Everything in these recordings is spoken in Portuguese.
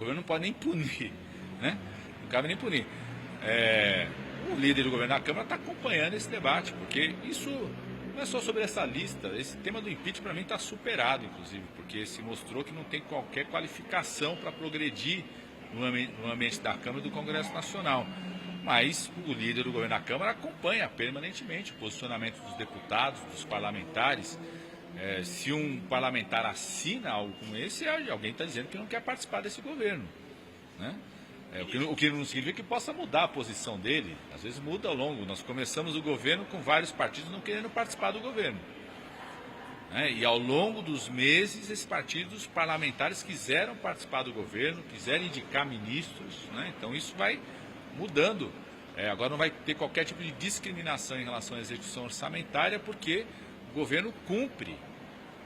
governo não pode nem punir, né? Não cabe nem punir. O líder do governo da Câmara está acompanhando esse debate, porque isso não é só sobre essa lista. Esse tema do impeachment, para mim, está superado, inclusive, porque se mostrou que não tem qualquer qualificação para progredir no ambiente da Câmara e do Congresso Nacional. Mas o líder do governo da Câmara acompanha permanentemente o posicionamento dos deputados, dos parlamentares. Se um parlamentar assina algo como esse, alguém está dizendo que não quer participar desse governo, né? O que não significa que possa mudar a posição dele. Às vezes muda ao longo. Nós começamos o governo com vários partidos não querendo participar do governo, né? E ao longo dos meses, esses partidos parlamentares quiseram participar do governo, quiseram indicar ministros, né? Então isso vai mudando. Agora não vai ter qualquer tipo de discriminação em relação à execução orçamentária, porque o governo cumpre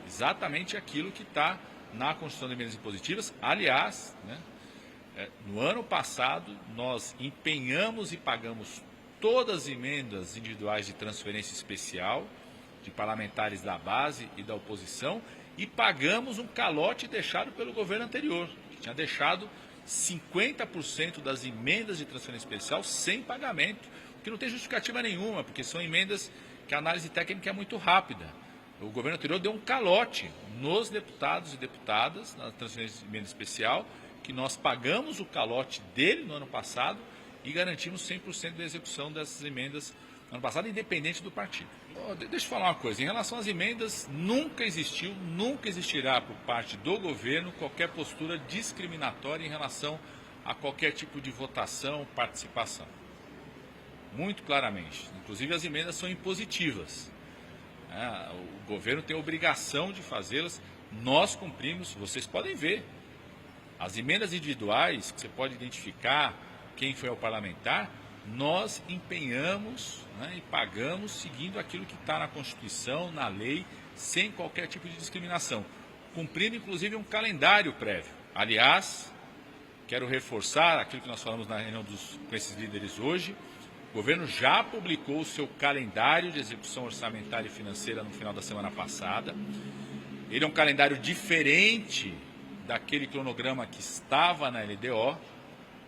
exatamente aquilo que está na Constituição de Emendas Impositivas. Aliás, né, no ano passado, nós empenhamos e pagamos todas as emendas individuais de transferência especial de parlamentares da base e da oposição e pagamos um calote deixado pelo governo anterior, que tinha deixado 50% das emendas de transferência especial sem pagamento, o que não tem justificativa nenhuma, porque são emendas que a análise técnica é muito rápida. O governo anterior deu um calote nos deputados e deputadas na transferência de emenda especial, que nós pagamos o calote dele no ano passado e garantimos 100% da execução dessas emendas no ano passado, independente do partido. Deixa eu falar uma coisa, em relação às emendas, nunca existiu, nunca existirá por parte do governo qualquer postura discriminatória em relação a qualquer tipo de votação, participação. Muito claramente. Inclusive as emendas são impositivas. O governo tem a obrigação de fazê-las, nós cumprimos, vocês podem ver. As emendas individuais, que você pode identificar quem foi o parlamentar, nós empenhamos, né, e pagamos seguindo aquilo que está na Constituição, na lei, sem qualquer tipo de discriminação, cumprindo inclusive um calendário prévio. Aliás, quero reforçar aquilo que nós falamos na reunião com esses líderes hoje. O governo já publicou o seu calendário de execução orçamentária e financeira no final da semana passada. Ele é um calendário diferente daquele cronograma que estava na LDO,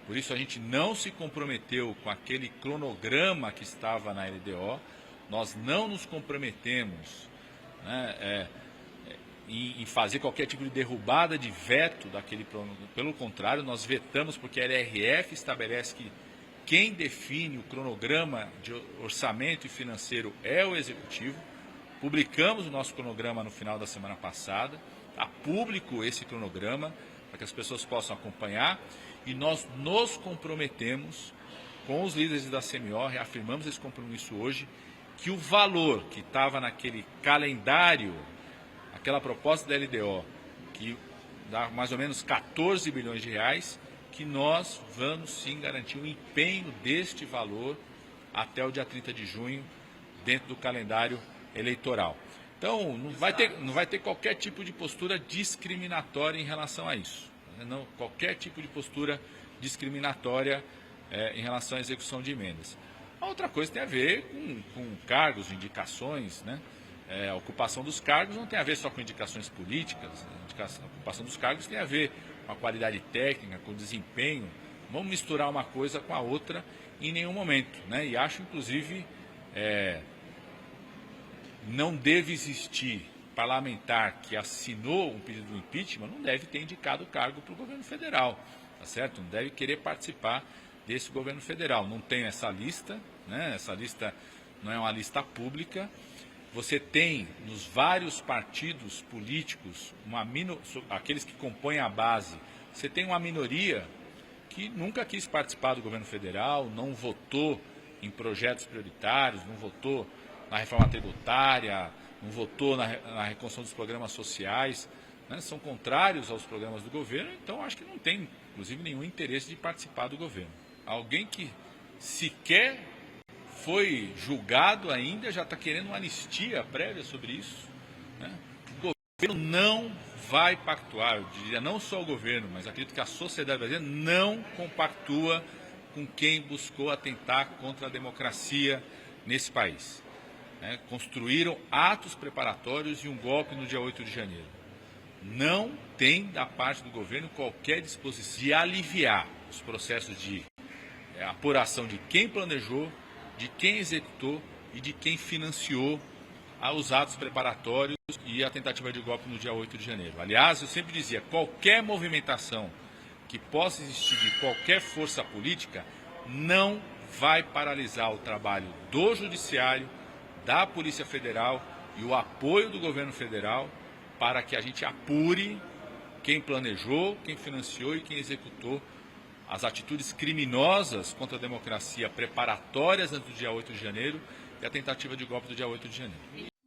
por isso a gente não se comprometeu com aquele cronograma que estava na LDO, nós não nos comprometemos, né, em fazer qualquer tipo de derrubada de veto daquele cronograma. Pelo contrário, nós vetamos porque a LRF estabelece que quem define o cronograma de orçamento e financeiro é o Executivo. Publicamos o nosso cronograma no final da semana passada, está público esse cronograma, para que as pessoas possam acompanhar, e nós nos comprometemos com os líderes da CMO, reafirmamos esse compromisso hoje, que o valor que estava naquele calendário, aquela proposta da LDO, que dá mais ou menos 14 bilhões de reais, que nós vamos sim garantir o empenho deste valor até o dia 30 de junho, dentro do calendário eleitoral. Então, não vai ter qualquer tipo de postura discriminatória em relação a isso. Não, qualquer tipo de postura discriminatória em relação à execução de emendas. A outra coisa tem a ver com cargos, indicações, né? A ocupação dos cargos não tem a ver só com indicações políticas. A ocupação dos cargos tem a ver com a qualidade técnica, com o desempenho. Vamos misturar uma coisa com a outra em nenhum momento, né? E acho, inclusive, não deve existir parlamentar que assinou um pedido de impeachment, não deve ter indicado o cargo para o governo federal, tá certo? Não deve querer participar desse governo federal. Não tem essa lista, né? Essa lista não é uma lista pública. Você tem nos vários partidos políticos, aqueles que compõem a base, você tem uma minoria que nunca quis participar do governo federal, não votou em projetos prioritários, não votou na reforma tributária, não votou na reconstrução dos programas sociais, né? São contrários aos programas do governo, então acho que não tem, inclusive, nenhum interesse de participar do governo. Alguém que sequer foi julgado ainda já está querendo uma anistia prévia sobre isso, né? O governo não vai pactuar, eu diria não só o governo, mas acredito que a sociedade brasileira não compactua com quem buscou atentar contra a democracia nesse país. Construíram atos preparatórios e um golpe no dia 8 de janeiro. Não tem da parte do governo qualquer disposição de aliviar os processos de apuração de quem planejou, de quem executou e de quem financiou os atos preparatórios e a tentativa de golpe no dia 8 de janeiro. Aliás, eu sempre dizia, qualquer movimentação que possa existir de qualquer força política não vai paralisar o trabalho do Judiciário, da Polícia Federal e o apoio do governo federal para que a gente apure quem planejou, quem financiou e quem executou as atitudes criminosas contra a democracia preparatórias antes do dia 8 de janeiro e a tentativa de golpe do dia 8 de janeiro.